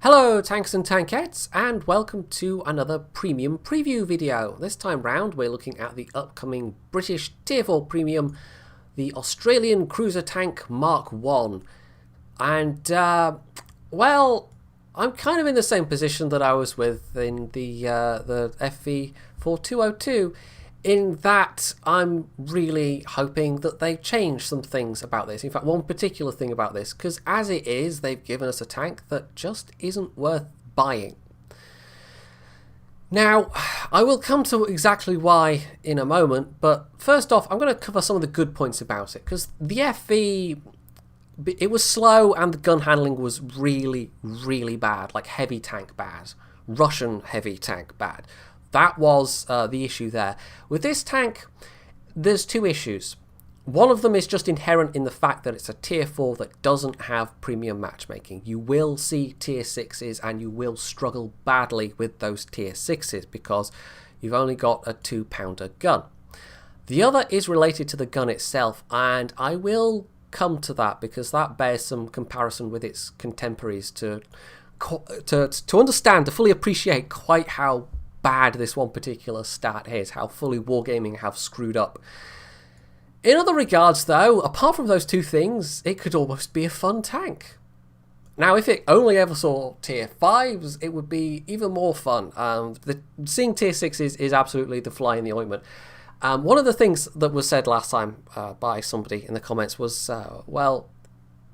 Hello tanks and tankettes, and welcome to another premium preview video. This time round we're looking at the upcoming British Tier 4 premium, the Australian Cruiser Tank Mark 1. And, well, I'm kind of in the same position that I was with in the FV4202, in that I'm really hoping that they change some things about this. In fact, one particular thing about this, because as it is, they've given us a tank that just isn't worth buying. Now, I will come to exactly why in a moment, but first off, I'm going to cover some of the good points about it, because the FV, it was slow and the gun handling was really, really bad, like heavy tank bad, Russian heavy tank bad. That was the issue there. With this tank, there's two issues. One of them is just inherent in the fact that it's a tier 4 that doesn't have premium matchmaking. You will see tier 6s and you will struggle badly with those tier 6s because you've only got a 2-pounder gun. The other is related to the gun itself, and I will come to that because that bears some comparison with its contemporaries to understand, to fully appreciate quite how bad this one particular stat is, how fully Wargaming have screwed up. In other regards though, apart from those two things, it could almost be a fun tank. Now if it only ever saw tier 5s, it would be even more fun. Seeing tier 6s is absolutely the fly in the ointment. One of the things that was said last time by somebody in the comments was, well,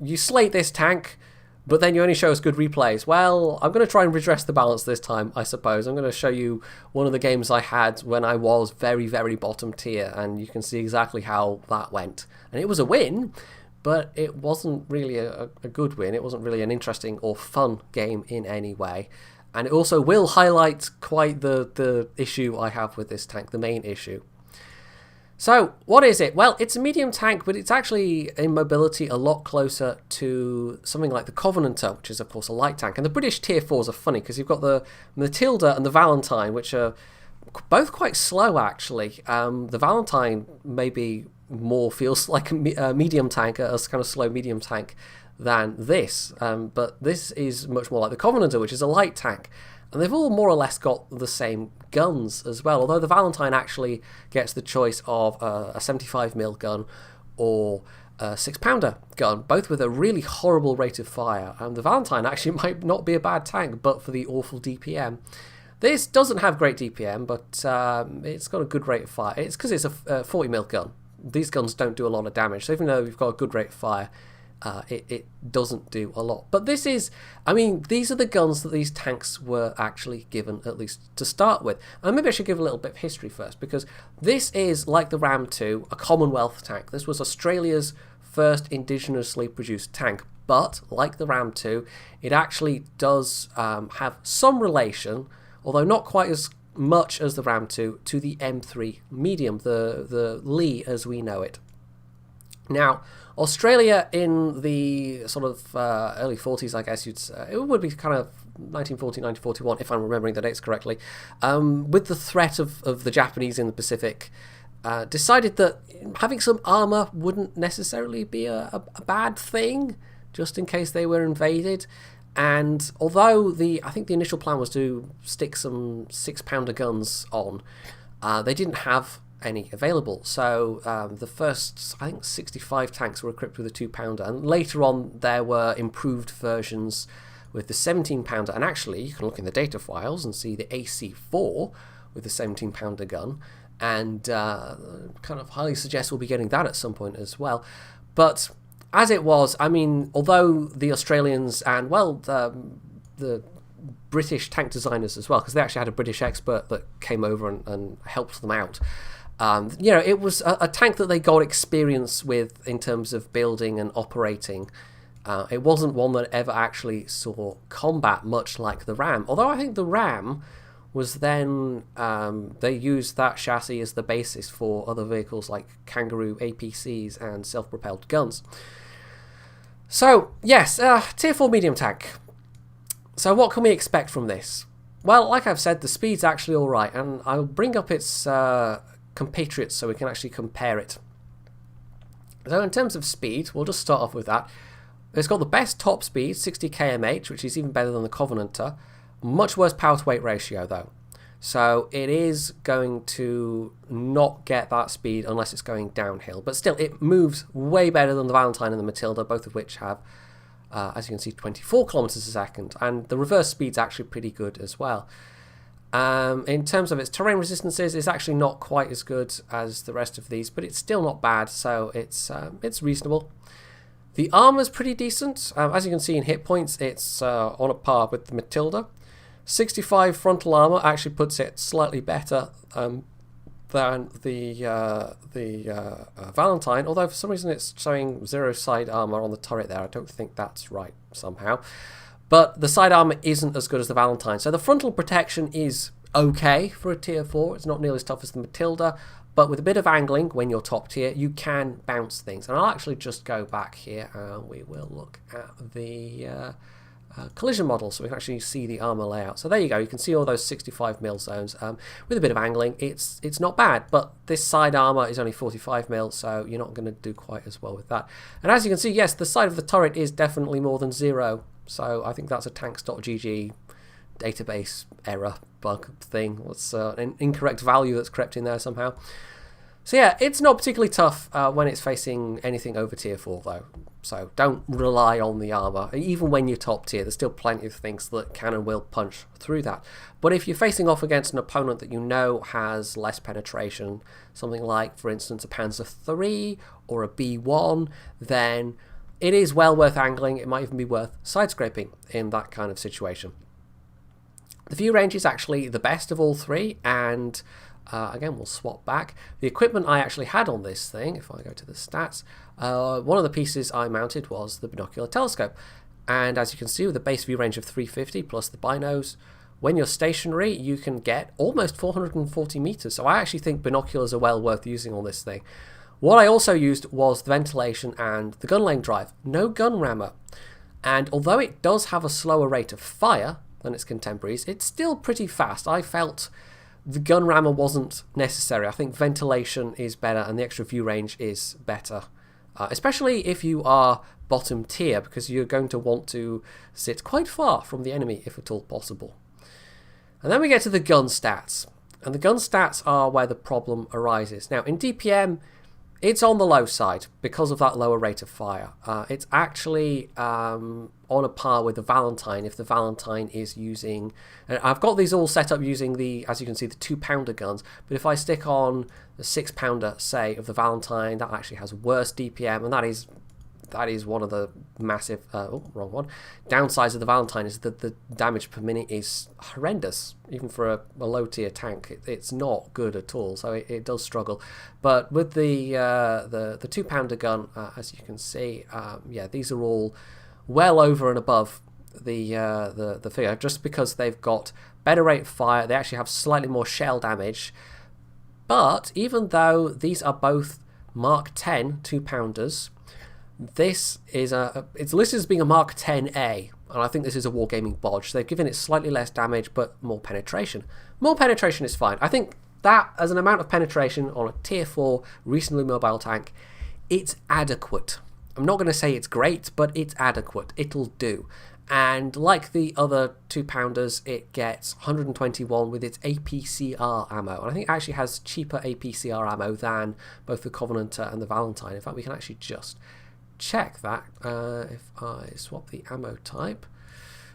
you slate this tank, but then you only show us good replays. Well, I'm going to try and redress the balance this time, I suppose. I'm going to show you one of the games I had when I was very, very bottom tier, and you can see exactly how that went. And it was a win, but it wasn't really a good win. It wasn't really an interesting or fun game in any way. And it also will highlight quite the issue I have with this tank, the main issue. So, what is it? Well, it's a medium tank, but it's actually in mobility a lot closer to something like the Covenanter, which is of course a light tank. And the British tier 4s are funny because you've got the Matilda and the Valentine, which are both quite slow actually. The Valentine maybe more feels like a medium tank, a kind of slow medium tank than this. But this is much more like the Covenanter, which is a light tank. And they've all more or less got the same guns as well, although the Valentine actually gets the choice of a 75mm gun or a 6-pounder gun, both with a really horrible rate of fire. And the Valentine actually might not be a bad tank, but for the awful DPM. This doesn't have great DPM, but it's got a good rate of fire. It's because it's a 40mm gun. These guns don't do a lot of damage, so even though you've got a good rate of fire, it doesn't do a lot. But this is, I mean, these are the guns that these tanks were actually given, at least to start with. And maybe I should give a little bit of history first, because this is, like the Ram 2, a Commonwealth tank. This was Australia's first indigenously produced tank. But, like the Ram 2, it actually does have some relation, although not quite as much as the Ram 2, to the M3 medium, the Lee as we know it. Now, Australia in the sort of early 40s, I guess you'd say, it would be kind of 1940, 1941, if I'm remembering the dates correctly, with the threat of the Japanese in the Pacific, decided that having some armour wouldn't necessarily be a bad thing, just in case they were invaded. And although I think the initial plan was to stick some 6-pounder guns on, they didn't have any available. So the first, I think, 65 tanks were equipped with a 2-pounder, and later on there were improved versions with the 17-pounder. And actually, you can look in the data files and see the AC4 with the 17-pounder gun, and kind of highly suggest we'll be getting that at some point as well. But as it was, I mean, although the Australians and, well, the British tank designers as well, because they actually had a British expert that came over and helped them out. You know, it was a tank that they got experience with in terms of building and operating. It wasn't one that ever actually saw combat, much like the Ram. Although I think the Ram was then, they used that chassis as the basis for other vehicles like Kangaroo APCs and self-propelled guns. So, yes, tier 4 medium tank. So what can we expect from this? Well, like I've said, the speed's actually alright, and I'll bring up its compatriots so we can actually compare it. So in terms of speed, we'll just start off with that. It's got the best top speed, 60 kmh, which is even better than the Covenanter. Much worse power to weight ratio though. So it is going to not get that speed unless it's going downhill. But still, it moves way better than the Valentine and the Matilda, both of which have, as you can see, 24 kilometers a second. And the reverse speed's actually pretty good as well. In terms of its terrain resistances, it's actually not quite as good as the rest of these, but it's still not bad, so it's reasonable. The armor's pretty decent. As you can see in hit points, it's on a par with the Matilda. 65 frontal armor actually puts it slightly better than the Valentine, although for some reason it's showing 0 side armor on the turret there. I don't think that's right somehow. But the side armor isn't as good as the Valentine. So the frontal protection is okay for a tier 4. It's not nearly as tough as the Matilda, but with a bit of angling when you're top tier, you can bounce things. And I'll actually just go back here and we will look at the collision model so we can actually see the armor layout. So there you go, you can see all those 65 mil zones. With a bit of angling, it's not bad, but this side armor is only 45 mil, so you're not going to do quite as well with that. And as you can see, yes, the side of the turret is definitely more than 0. So I think that's a tanks.gg database error bug thing. What's an incorrect value that's crept in there somehow. So yeah, it's not particularly tough when it's facing anything over tier 4 though. So don't rely on the armor. Even when you're top tier, there's still plenty of things that can and will punch through that. But if you're facing off against an opponent that you know has less penetration, something like, for instance, a Panzer III or a B1, then it is well worth angling. It might even be worth side scraping in that kind of situation. The view range is actually the best of all three, and again, we'll swap back. The equipment I actually had on this thing, if I go to the stats, one of the pieces I mounted was the binocular telescope. And as you can see, with a base view range of 350 plus the binos, when you're stationary, you can get almost 440 meters. So I actually think binoculars are well worth using on this thing. What I also used was the ventilation and the gun lane drive. No gun rammer. And although it does have a slower rate of fire than its contemporaries, it's still pretty fast. I felt the gun rammer wasn't necessary. I think ventilation is better and the extra view range is better. Especially if you are bottom tier, because you're going to want to sit quite far from the enemy if at all possible. And then we get to the gun stats. And the gun stats are where the problem arises. Now in DPM, it's on the low side because of that lower rate of fire. It's actually on a par with the Valentine if the Valentine is using... I've got these all set up using the, as you can see, the 2-pounder guns. But if I stick on the 6-pounder, say, of the Valentine, that actually has worse DPM. And that is one of the massive... wrong one. Downsides of the Valentine is that the damage per minute is horrendous. Even for a low tier tank, it's not good at all. So it does struggle. But with the 2-pounder gun, as you can see, yeah, these are all well over and above the figure. Just because they've got better rate of fire, they actually have slightly more shell damage. But even though these are both Mark 10 2-pounders, this is it's listed as being a Mark 10A, and I think this is a Wargaming bodge. They've given it slightly less damage, but more penetration. More penetration is fine. I think that, as an amount of penetration on a tier 4 recently mobile tank, it's adequate. I'm not going to say it's great, but it's adequate. It'll do. And like the other 2-pounders, it gets 121 with its APCR ammo. And I think it actually has cheaper APCR ammo than both the Covenanter and the Valentine. In fact, we can actually just check that if I swap the ammo type.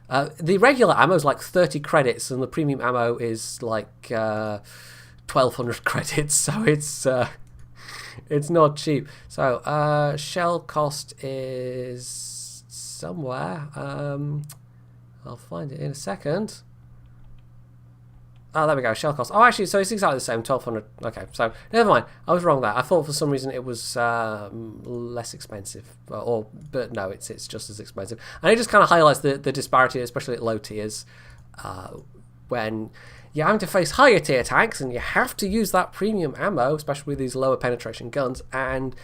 The regular ammo is like 30 credits and the premium ammo is like 1200 credits, so it's not cheap. So shell cost is somewhere, I'll find it in a second. Oh, there we go, shell cost. Oh, actually, so it's exactly the same, 1200. Okay, so never mind. I was wrong there. I thought for some reason it was less expensive. But no, it's just as expensive. And it just kind of highlights the disparity, especially at low tiers, when you're having to face higher tier tanks and you have to use that premium ammo, especially with these lower penetration guns. And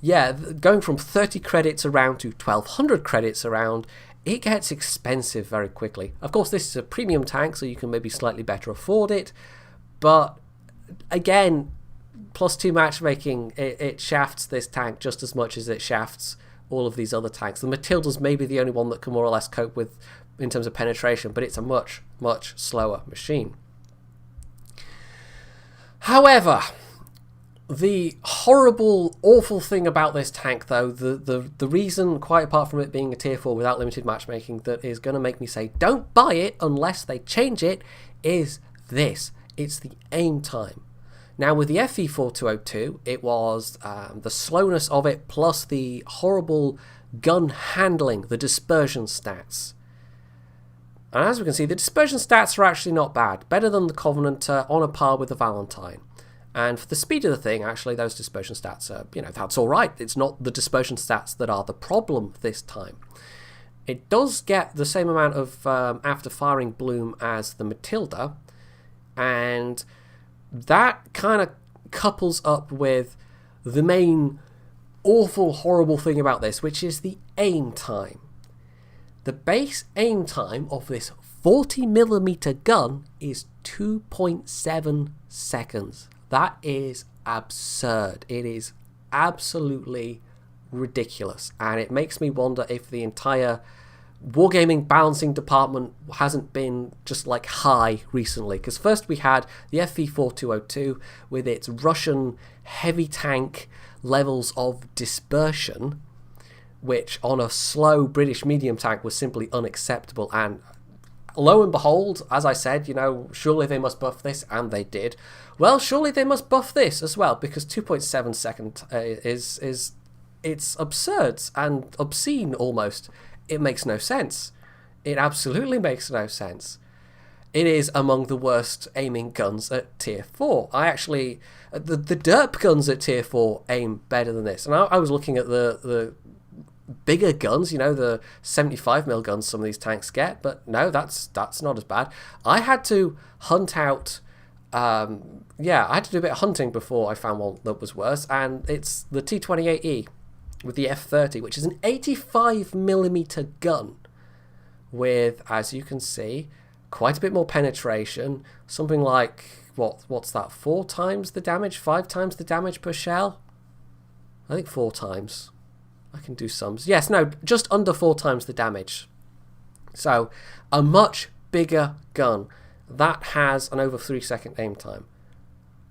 yeah, going from 30 credits around to 1200 credits around, it gets expensive very quickly. Of course, this is a premium tank, so you can maybe slightly better afford it. But again, +2 matchmaking, it shafts this tank just as much as it shafts all of these other tanks. The Matilda's maybe the only one that can more or less cope with in terms of penetration, but it's a much, much slower machine. However, the horrible, awful thing about this tank, though, the reason, quite apart from it being a tier 4 without limited matchmaking, that is going to make me say don't buy it unless they change it, is this. It's the aim time. Now, with the FV4202, it was the slowness of it plus the horrible gun handling, the dispersion stats. And as we can see, the dispersion stats are actually not bad. Better than the Covenanter, on a par with the Valentine. And for the speed of the thing, actually, those dispersion stats are, that's all right. It's not the dispersion stats that are the problem this time. It does get the same amount of after-firing bloom as the Matilda, and that kind of couples up with the main awful, horrible thing about this, which is the aim time. The base aim time of this 40mm gun is 2.7 seconds. That is absurd. It is absolutely ridiculous, and it makes me wonder if the entire Wargaming balancing department hasn't been just like high recently, because first we had the FV4202 with its Russian heavy tank levels of dispersion, which on a slow British medium tank was simply unacceptable, and lo and behold, as I said, surely they must buff this, and they did. Well, surely they must buff this as well, because 2.7 second it's absurd and obscene almost. It makes no sense. It absolutely makes no sense. It is among the worst aiming guns at tier 4. I actually, the derp guns at tier 4 aim better than this. And I was looking at the bigger guns, the 75mm guns some of these tanks get, but no, that's not as bad. I had to hunt out, I had to do a bit of hunting before I found one that was worse, and it's the T28E with the F30, which is an 85mm gun with, as you can see, quite a bit more penetration, something like, what's that, 4 times the damage, 5 times the damage per shell? I think 4 times. I can do sums. Yes, no, just under 4 times the damage. So, a much bigger gun that has an over 3 second aim time.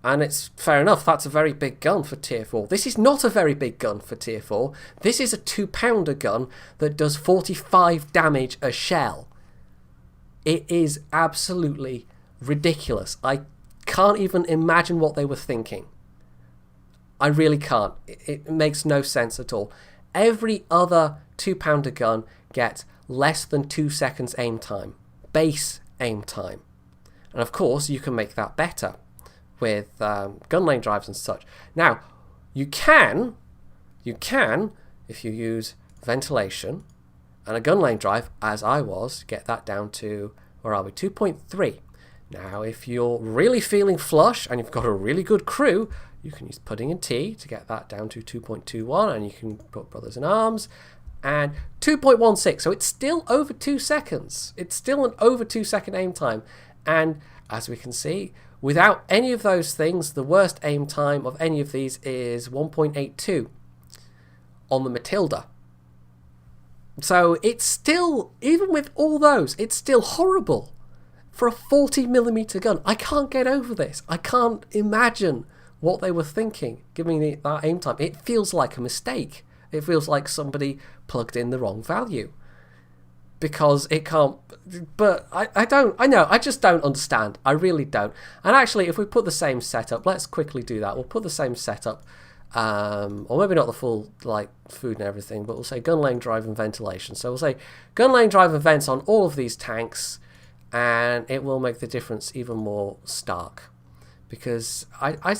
And it's fair enough, that's a very big gun for tier 4. This is not a very big gun for tier 4. This is a 2-pounder gun that does 45 damage a shell. It is absolutely ridiculous. I can't even imagine what they were thinking. I really can't. It makes no sense at all. Every other 2-pounder gun gets less than 2 seconds aim time. Base aim time. And of course, you can make that better with gun lane drives and such. Now, you can, if you use ventilation and a gun lane drive, as I was, get that down to, where are we, 2.3. Now, if you're really feeling flush and you've got a really good crew, you can use pudding and tea to get that down to 2.21, and you can put Brothers in Arms, and 2.16. So it's still over 2 seconds. It's still an over 2 second aim time. And as we can see, without any of those things, the worst aim time of any of these is 1.82 on the Matilda. So it's still, even with all those, it's still horrible for a 40mm gun. I can't get over this. I can't imagine what they were thinking, giving it that aim time. It feels like a mistake. It feels like somebody plugged in the wrong value. Because it can't, but I just don't understand. I really don't. And actually, if we put the same setup, let's quickly do that. We'll put the same setup, or maybe not the full, like, food and everything, but we'll say gun lane drive and ventilation. So we'll say gun lane drive and vents on all of these tanks, and it will make the difference even more stark. Because I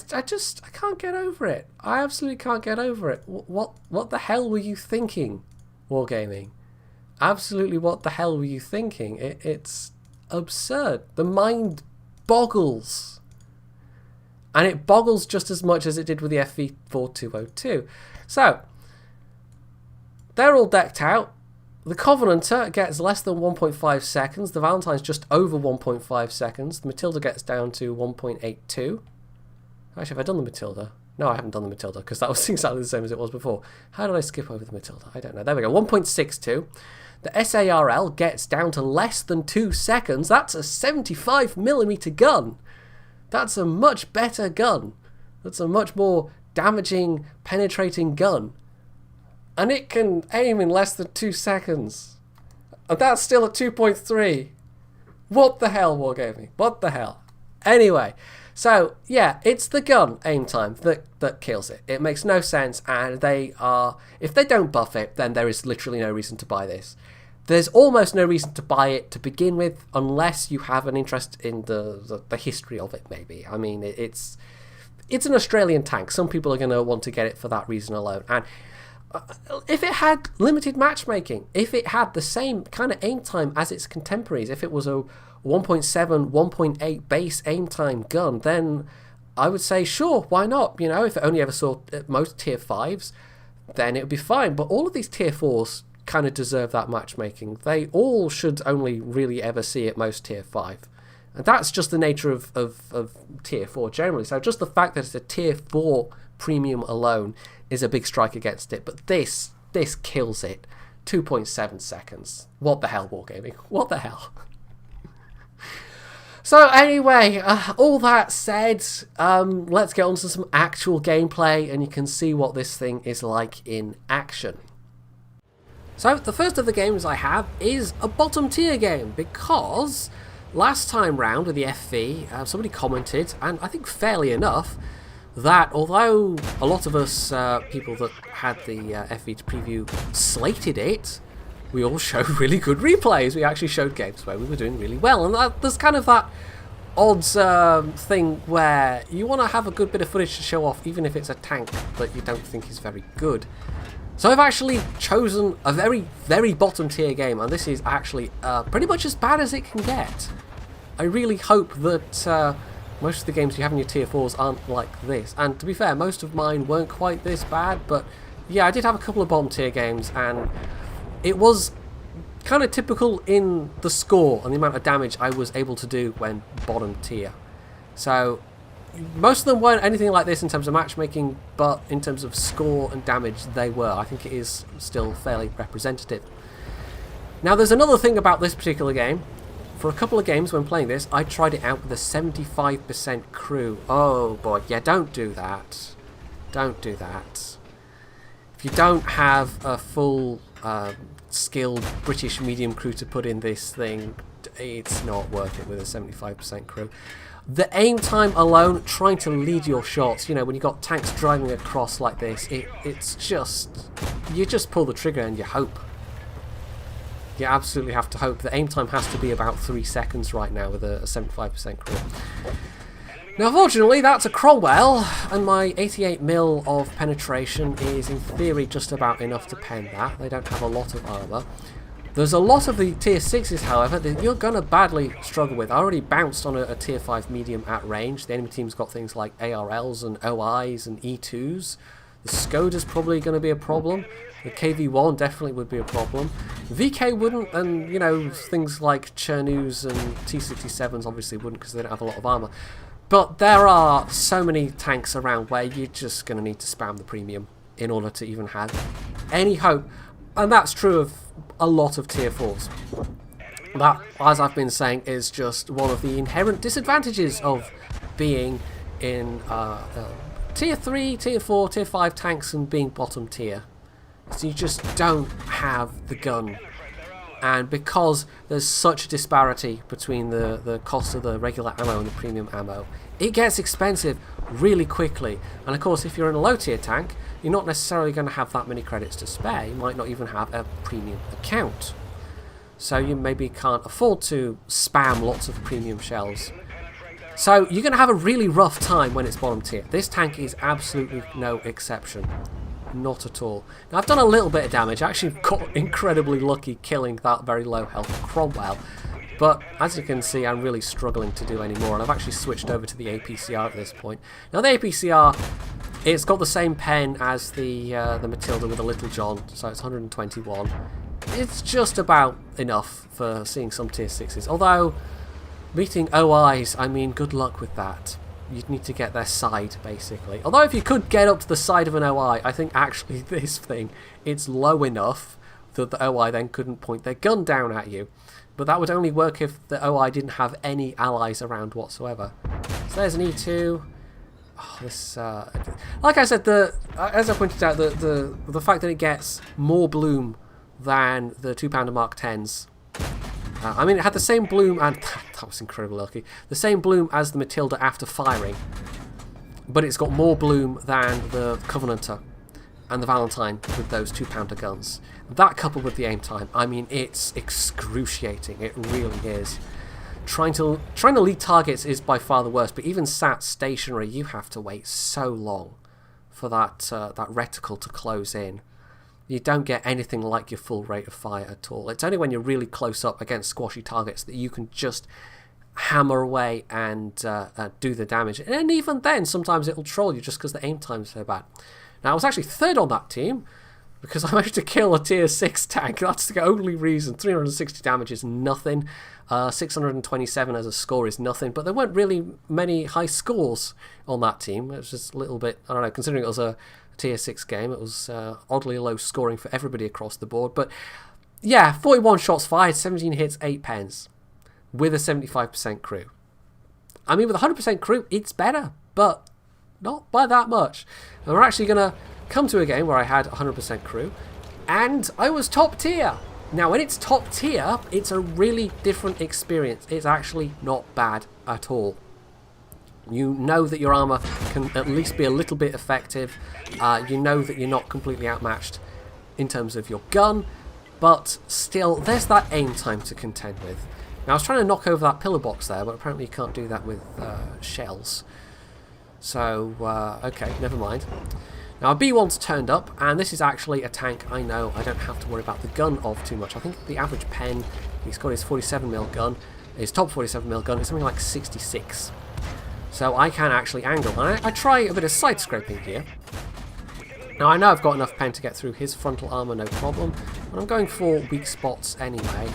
can't get over it. I absolutely can't get over it. What the hell were you thinking, Wargaming? Absolutely, what the hell were you thinking? It's absurd. The mind boggles. And it boggles just as much as it did with the FV4202. So, they're all decked out. The Covenanter gets less than 1.5 seconds. The Valentine's just over 1.5 seconds. The Matilda gets down to 1.82. Actually, have I done the Matilda? No, I haven't done the Matilda, because that was exactly the same as it was before. How did I skip over the Matilda? I don't know. There we go. 1.62. The SARL gets down to less than 2 seconds. That's a 75mm gun. That's a much better gun. That's a much more damaging, penetrating gun. And it can aim in less than 2 seconds. And that's still at 2.3. What the hell, Wargaming? What the hell? Anyway, so yeah, it's the gun aim time that kills it. It makes no sense, and if they don't buff it, then there is literally no reason to buy this. There's almost no reason to buy it to begin with, unless you have an interest in the history of it, maybe. I mean, it's an Australian tank. Some people are going to want to get it for that reason alone. And if it had limited matchmaking, if it had the same kind of aim time as its contemporaries, if it was a 1.7, 1.8 base aim time gun, then I would say, sure, why not? You know, if it only ever saw at most tier 5s, then it would be fine. But all of these tier 4s kind of deserve that matchmaking. They all should only really ever see at most tier 5. And that's just the nature of tier 4 generally. So just the fact that it's a tier 4 premium alone is a big strike against it. But this kills it. 2.7 seconds. What the hell, Wargaming? What the hell? So anyway, all that said, let's get on to some actual gameplay, and you can see what this thing is like in action. So the first of the games I have is a bottom tier game, because last time round with the FV, somebody commented, and I think fairly enough, that although a lot of us people that had the FV to preview slated it, we all showed really good replays. We actually showed games where we were doing really well, and there's kind of that odds thing where you want to have a good bit of footage to show off, even if it's a tank that you don't think is very good. So I've actually chosen a very, very bottom tier game, and this is actually pretty much as bad as it can get. I really hope that most of the games you have in your tier 4s aren't like this. And to be fair, most of mine weren't quite this bad, but yeah, I did have a couple of bottom tier games, and it was kind of typical in the score and the amount of damage I was able to do when bottom tier. So most of them weren't anything like this in terms of matchmaking, but in terms of score and damage, they were. I think it is still fairly representative. Now, there's another thing about this particular game. For a couple of games when playing this, I tried it out with a 75% crew. Oh boy, yeah, don't do that. Don't do that. If you don't have a full skilled British medium crew to put in this thing, it's not worth it with a 75% crew. The aim time alone, trying to lead your shots, you know, when you've got tanks driving across like this, it's just, you just pull the trigger and you hope. You absolutely have to hope. The aim time has to be about 3 seconds right now with a 75% crew. Now, fortunately, that's a Cromwell, and my 88mm of penetration is, in theory, just about enough to pen that. They don't have a lot of armour. There's a lot of the tier 6s, however, that you're going to badly struggle with. I already bounced on a tier 5 medium at range. The enemy team's got things like ARLs and OIs and E2s. The Skoda's probably going to be a problem. The KV-1 definitely would be a problem. VK wouldn't, and, you know, things like Chernus and T-67s obviously wouldn't, because they don't have a lot of armour. But there are so many tanks around where you're just going to need to spam the premium in order to even have any hope. And that's true of a lot of tier 4s. That, as I've been saying, is just one of the inherent disadvantages of being in tier 3, tier 4, tier 5 tanks and being bottom tier. So you just don't have the gun. And because there's such a disparity between the cost of the regular ammo and the premium ammo, it gets expensive really quickly. And of course, if you're in a low tier tank, you're not necessarily going to have that many credits to spare. You might not even have a premium account. So you maybe can't afford to spam lots of premium shells. So you're going to have a really rough time when it's bottom tier. This tank is absolutely no exception. Not at all. Now, I've done a little bit of damage. I actually got incredibly lucky killing that very low health Cromwell. But as you can see, I'm really struggling to do any more. And I've actually switched over to the APCR at this point. Now, the APCR, it's got the same pen as the Matilda with a Little John. So it's 121. It's just about enough for seeing some tier 6s. Although, meeting OIs, I mean, good luck with that. you'd need to get their side, basically. Although if you could get up to the side of an OI, I think actually this thing, it's low enough that the OI then couldn't point their gun down at you. But that would only work if the OI didn't have any allies around whatsoever. So there's an E2. Oh, this, like I said, as I pointed out, the fact that it gets more bloom than the 2-pounder Mark 10s. I mean, it had the same bloom, and that was incredibly lucky. The same bloom as the Matilda after firing, but it's got more bloom than the Covenanter and the Valentine with those 2-pounder guns. That coupled with the aim time, I mean, it's excruciating. It really is. Trying to lead targets is by far the worst, but even sat stationary, you have to wait so long for that reticle to close in. You don't get anything like your full rate of fire at all. It's only when you're really close up against squashy targets that you can just hammer away and do the damage. And even then, sometimes it'll troll you just because the aim time's so bad. Now, I was actually third on that team because I managed to kill a tier 6 tank. That's the only reason. 360 damage is nothing. 627 as a score is nothing. But there weren't really many high scores on that team. It was just a little bit, I don't know, considering it was a tier 6 game, it was oddly low scoring for everybody across the board. But yeah, 41 shots fired, 17 hits, 8 pens with a 75% crew. I mean, with 100% crew, it's better, but not by that much. And we're actually going to come to a game where I had 100% crew, and I was top tier. Now, when it's top tier, it's a really different experience. It's actually not bad at all. You know that your armour can at least be a little bit effective. You know that you're not completely outmatched in terms of your gun, but still, there's that aim time to contend with. Now, I was trying to knock over that pillar box there, but apparently you can't do that with shells. So, okay, never mind. Now, a B1's turned up, and this is actually a tank I know I don't have to worry about the gun of too much. I think the average pen, he's got his 47mm gun, his top 47mm gun is something like 66. So I can actually angle. And I try a bit of side scraping here. Now I know I've got enough pen to get through his frontal armour, no problem. But I'm going for weak spots anyway.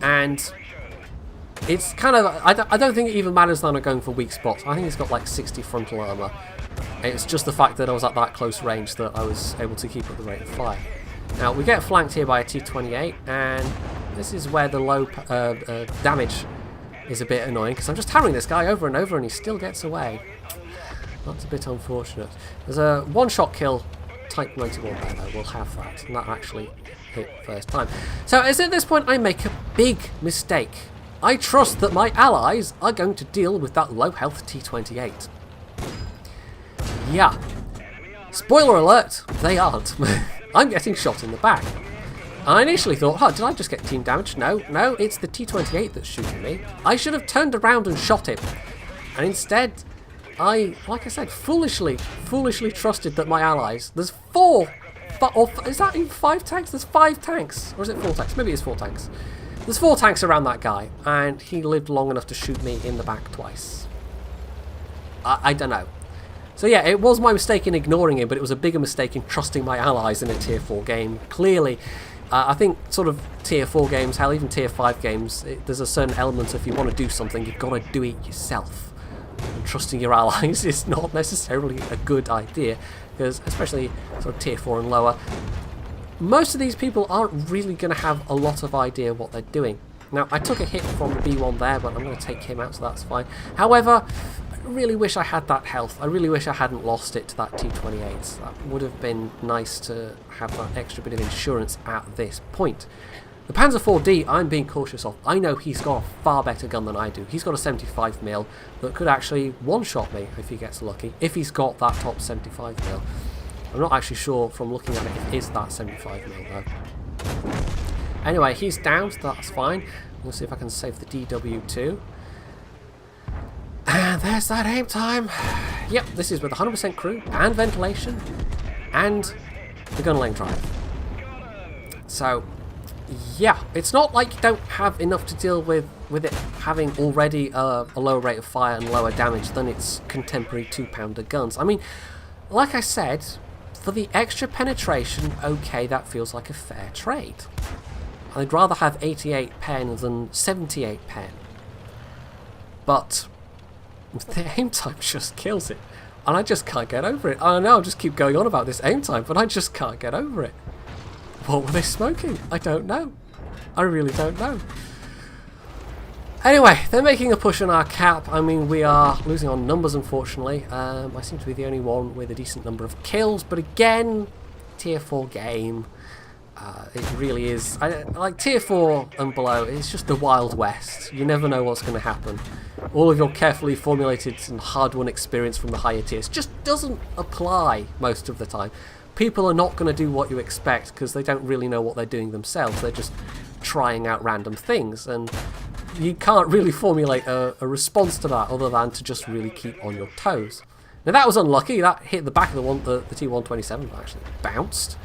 And it's kind of, I don't think it even matters that I'm going for weak spots. I think he's got like 60 frontal armour. It's just the fact that I was at that close range that I was able to keep up the rate of fire. Now we get flanked here by a T28, and this is where the low damage is a bit annoying, because I'm just hammering this guy over and over and he still gets away. That's a bit unfortunate. There's a one-shot kill Type 91 there, though. We'll have that, and that actually hit first time. So as at this point I make a big mistake. I trust that my allies are going to deal with that low health T28. Yeah. Spoiler alert, they aren't. I'm getting shot in the back. I initially thought, oh, did I just get team damage? No, it's the T28 that's shooting me. I should have turned around and shot him. And instead, I, like I said, foolishly trusted that my allies... There's 4... Or, is that even 5 tanks? There's 5 tanks. Or is it 4 tanks? Maybe it's 4 tanks. There's 4 tanks around that guy. And he lived long enough to shoot me in the back twice. I don't know. So yeah, it was my mistake in ignoring him, but it was a bigger mistake in trusting my allies in a tier 4 game. Clearly... I think sort of tier 4 games, hell, even tier 5 games, there's a certain element of if you want to do something, you've got to do it yourself. And trusting your allies is not necessarily a good idea, because especially sort of tier 4 and lower, most of these people aren't really going to have a lot of idea what they're doing. Now, I took a hit from the B1 there, but I'm going to take him out, so that's fine. However, I really wish I had that health. I really wish I hadn't lost it to that T28. That would have been nice to have that extra bit of insurance at this point. The Panzer 4D, I'm being cautious of. I know he's got a far better gun than I do. He's got a 75mm that could actually one-shot me if he gets lucky, if he's got that top 75mm. I'm not actually sure from looking at it if it is that 75mm though. Anyway, he's down, so that's fine. We'll see if I can save the DW2. And there's that aim time. Yep, this is with 100% crew and ventilation and the gun lane drive. So, yeah, it's not like you don't have enough to deal with it having already a lower rate of fire and lower damage than its contemporary 2-pounder guns. I mean, like I said, for the extra penetration, okay, that feels like a fair trade. I'd rather have 88 pen than 78 pen. But... the aim time just kills it. And I just can't get over it. I know I'll just keep going on about this aim time, but I just can't get over it. What were they smoking? I don't know. I really don't know. Anyway, they're making a push on our cap. I mean, we are losing on numbers, unfortunately. I seem to be the only one with a decent number of kills, but again, tier 4 game. It really is. Like tier 4 and below, it's just the Wild West. You never know what's going to happen. All of your carefully formulated and hard-won experience from the higher tiers just doesn't apply most of the time. People are not going to do what you expect because they don't really know what they're doing themselves. They're just trying out random things, and you can't really formulate a response to that other than to just really keep on your toes. Now that was unlucky. That hit the back of the T127, but actually bounced.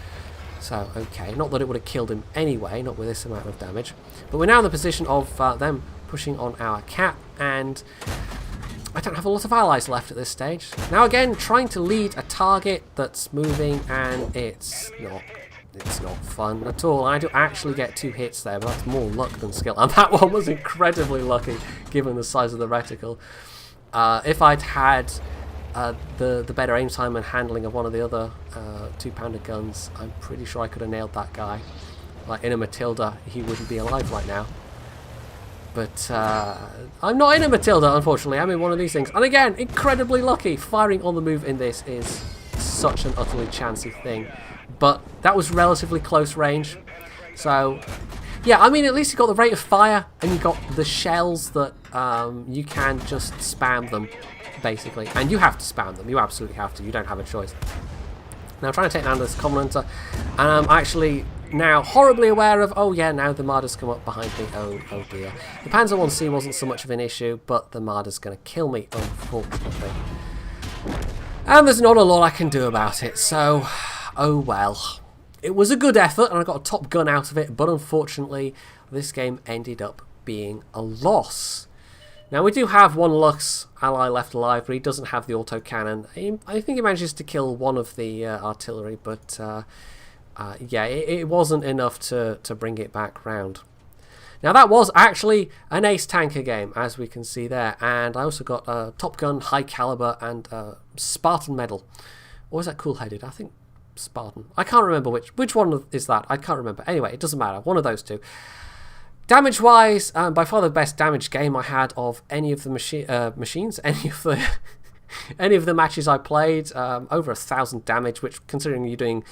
So, okay, not that it would have killed him anyway, not with this amount of damage. But we're now in the position of them pushing on our cap, and I don't have a lot of allies left at this stage. Now again, trying to lead a target that's moving, and it's not fun at all. I do actually get 2 hits there, but that's more luck than skill. And that one was incredibly lucky, given the size of the reticle. If I'd had the better aim time and handling of one of the other 2-pounder guns, I'm pretty sure I could have nailed that guy. Like in a Matilda, he wouldn't be alive right now. But I'm not in a Matilda, unfortunately. I'm in one of these things. And again, incredibly lucky. Firing on the move in this is such an utterly chancy thing. But that was relatively close range. So, yeah, I mean, at least you got the rate of fire and you got the shells that you can just spam them, basically. And you have to spam them. You absolutely have to. You don't have a choice. Now, I'm trying to take down this Covenanter, and I'm actually now horribly aware of, oh yeah, now the Marder's come up behind me. Oh dear. The Panzer 1C wasn't so much of an issue, but the Marder's going to kill me, unfortunately. And there's not a lot I can do about it, so oh well. It was a good effort, and I got a top gun out of it, but unfortunately, this game ended up being a loss. Now, we do have one Lux ally left alive, but he doesn't have the autocannon. I think he manages to kill one of the artillery, but yeah, it wasn't enough to bring it back round. Now, that was actually an ace tanker game, as we can see there, and I also got a Top Gun, High Caliber, and Spartan Medal. Or is that Cool-Headed? I think Spartan. I can't remember which one is that. I can't remember. Anyway, it doesn't matter. One of those two. Damage-wise, by far the best damage game I had of any of the machines, any of the matches I played. Over 1,000 damage, which, considering you're doing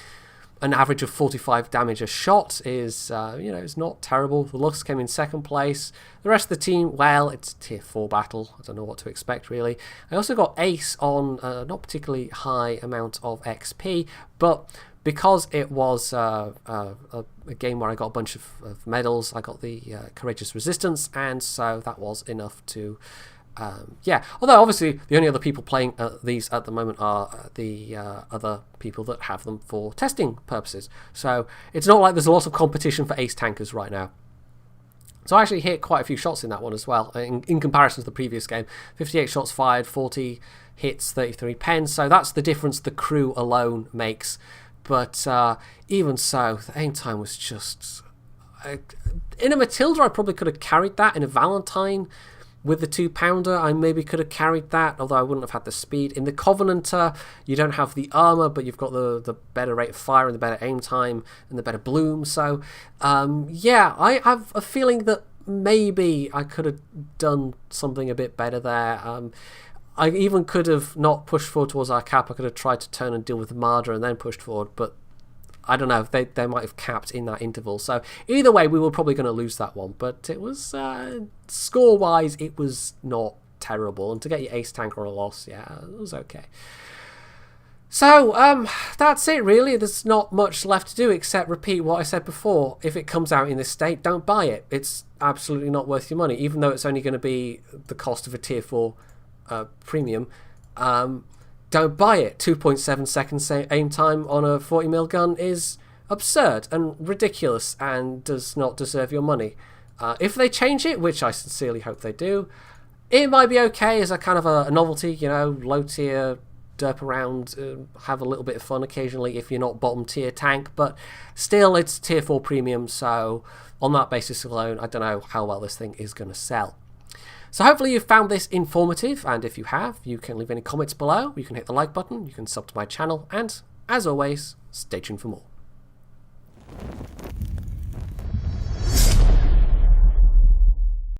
an average of 45 damage a shot, is it's not terrible. The Lux came in second place. The rest of the team, well, it's a tier 4 battle. I don't know what to expect, really. I also got ace on not particularly high amount of XP, but because it was a game where I got a bunch of medals, I got the Courageous Resistance, and so that was enough to, yeah. Although, obviously, the only other people playing these at the moment are the other people that have them for testing purposes. So it's not like there's a lot of competition for ace tankers right now. So I actually hit quite a few shots in that one as well, in comparison to the previous game. 58 shots fired, 40 hits, 33 pens, so that's the difference the crew alone makes. But even so, the aim time was just... in a Matilda, I probably could have carried that. In a Valentine, with the 2-pounder, I maybe could have carried that, although I wouldn't have had the speed. In the Covenanter, you don't have the armour, but you've got the better rate of fire and the better aim time and the better bloom. So, yeah, I have a feeling that maybe I could have done something a bit better there. I even could have not pushed forward towards our cap. I could have tried to turn and deal with the Marder and then pushed forward, but I don't know. They might have capped in that interval. So either way, we were probably going to lose that one. But it was, score-wise, it was not terrible. And to get your ace tanker on a loss, yeah, it was okay. So, that's it really. There's not much left to do except repeat what I said before. If it comes out in this state, don't buy it. It's absolutely not worth your money, even though it's only going to be the cost of a tier 4 premium. Don't buy it. 2.7 seconds aim time on a 40mm gun is absurd and ridiculous and does not deserve your money. If they change it, which I sincerely hope they do, it might be okay as a kind of a novelty, low tier, derp around, have a little bit of fun occasionally if you're not bottom tier tank, but still it's tier 4 premium, so on that basis alone, I don't know how well this thing is going to sell. So hopefully you've found this informative, and if you have, you can leave any comments below, you can hit the like button, you can sub to my channel, and as always, stay tuned for more.